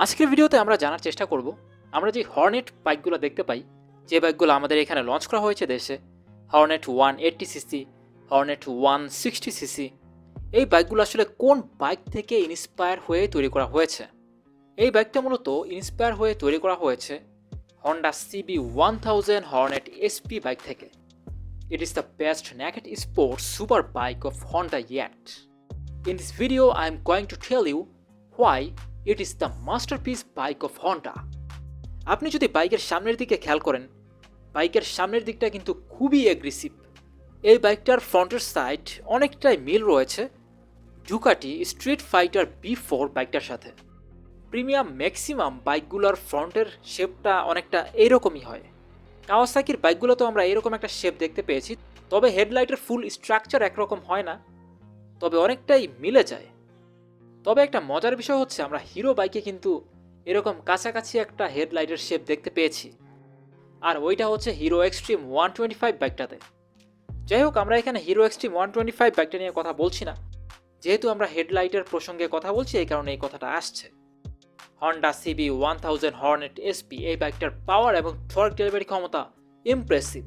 আজকের ভিডিওতে আমরা জানার চেষ্টা করব আমরা যে হর্নেট বাইকগুলো দেখতে পাই, যে বাইকগুলো আমাদের এখানে লঞ্চ করা হয়েছে দেশে, হর্নেট 180 সিসি, হর্নেট 160 সিসি, এই বাইকগুলো আসলে কোন বাইক থেকে ইন্সপায়ার হয়ে তৈরি করা হয়েছে। এই বাইকটা মূলত ইন্সপায়ার হয়ে তৈরি করা হয়েছে Honda CB1000 Hornet SP bike থেকে। It is the best naked sports super bike of Honda yet. In this video, I am going to tell you why it is the masterpiece bike of Honda. আপনি যদি বাইকের সামনের দিকে খেয়াল করেন, বাইকের সামনের দিকটা কিন্তু খুবই অ্যাগ্রেসিভ। এই বাইকটার ফ্রন্টের সাইড অনেকটাই মিল রয়েছে ডুকাটি স্ট্রিট ফাইটার B4 বাইকটার সাথে। প্রিমিয়াম ম্যাক্সিমাম বাইকগুলোর ফ্রন্টের শেপটা অনেকটা এইরকমই হয়। কাওয়াসাকির বাইকগুলো তো আমরা এরকম একটা শেপ দেখতে পেয়েছি, তবে হেডলাইটের ফুল স্ট্রাকচার একরকম হয় না, তবে অনেকটাই মিলে যায়। তবে একটা মজার বিষয় হচ্ছে আমরা হিরো বাইকে কিন্তু এরকম কাছাকাছি একটা হেডলাইটের শেপ দেখতে পেয়েছি, আর ওইটা হচ্ছে হিরো এক্সট্রিম 125 বাইকটাতে। যাই হোক, আমরা এখানে হিরো এক্সট্রিম 125 বাইকটা নিয়ে কথা বলছি না, যেহেতু আমরা হেডলাইটের প্রসঙ্গে কথা বলছি, এই কারণে এই কথাটা আসছে। হন্ডা CB1000 হর্নেট SP এই বাইকটার পাওয়ার এবং টর্ক ডেলিভারি ক্ষমতা ইমপ্রেসিভ।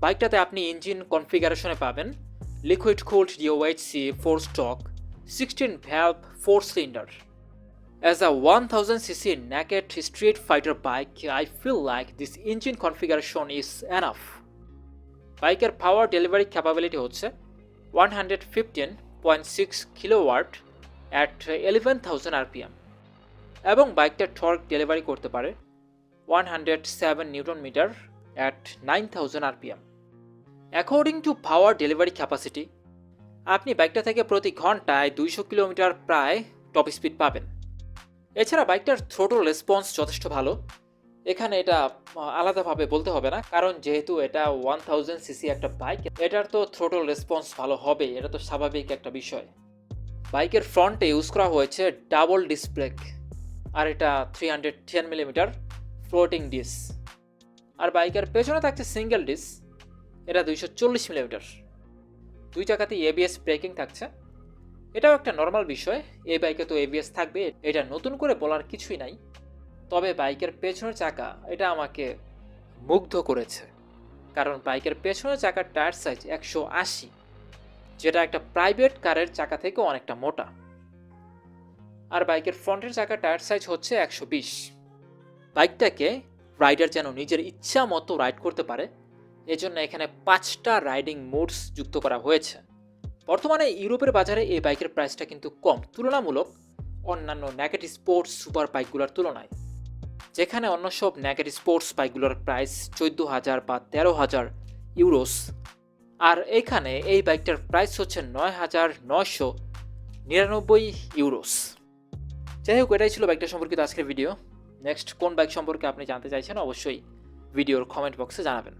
বাইকটাতে আপনি ইঞ্জিন কনফিগারেশনে পাবেন liquid cooled DOHC 4 stroke 16 valve 4 cylinder. As a 1000cc naked street fighter bike, I feel like this engine configuration is enough. বাইকের পাওয়ার ডেলিভারি ক্যাপাবিলিটি হচ্ছে 115.6 kilowatt at 11,000 RPM, এবং বাইকটা টর্ক ডেলিভারি করতে পারে 107 newton metre at 9,000 RPM. According to power delivery capacity, আপনি বাইকটা থেকে প্রতি ঘন্টায় 200 কিলোমিটার প্রায় টপ স্পিড পাবেন। এছাড়া বাইকটার থ্রোটল রেসপন্স যথেষ্ট ভালো। এখানে এটা আলাদাভাবে বলতে হবে না, কারণ যেহেতু এটা 1000cc একটা বাইক, এটার তো থ্রোটল রেসপন্স ভালো হবে, এটা তো স্বাভাবিক একটা বিষয়। বাইকের ফ্রন্টে ইউজ করা হয়েছে ডাবল ডিস্ক ব্রেক, আর এটা 310 মিলিমিটার ফ্লোটিং ডিস্ক। আর বাইকের পেছনে থাকছে সিঙ্গেল ডিস্ক, এটা 240 মিলিমিটার। দুই চাকাতেই ABS ব্রেকিং থাকছে, এটাও একটা নর্মাল বিষয়। এই বাইকে তো ABS থাকবে, এটা নতুন করে বলার কিছুই নাই। তবে বাইকের পেছনের চাকা এটা আমাকে মুগ্ধ করেছে, কারণ বাইকের পেছনের চাকার টায়ার সাইজ 180, যেটা একটা প্রাইভেট কারের চাকা থেকে অনেকটা মোটা। আর বাইকের ফ্রন্টের চাকার টায়ার সাইজ হচ্ছে 120। বাইকটাকে রাইডার যেন নিজের ইচ্ছা মতো রাইড করতে পারে, এজন্য এখানে 5টা রাইডিং মোডস যুক্ত করা হয়েছে। বর্তমানে ইউরোপের বাজারে এই বাইকের প্রাইসটা কিন্তু কম তুলনামূলক অন্যান্য নেকেড স্পোর্টস সুপার বাইকগুলোর তুলনায়, যেখানে অন্য সব নেকেড স্পোর্টস বাইকগুলোর প্রাইস 14,000 বা 13,000 ইউরোস, আর এখানে এই বাইকটার প্রাইস হচ্ছে 9,999 ইউরোস। যাই হোক, এটাই ছিল বাইকটা সম্পর্কিত আজকের ভিডিও। নেক্সট কোন বাইক সম্পর্কে আপনি জানতে চাইছেন অবশ্যই ভিডিওর কমেন্ট বক্সে জানাবেন।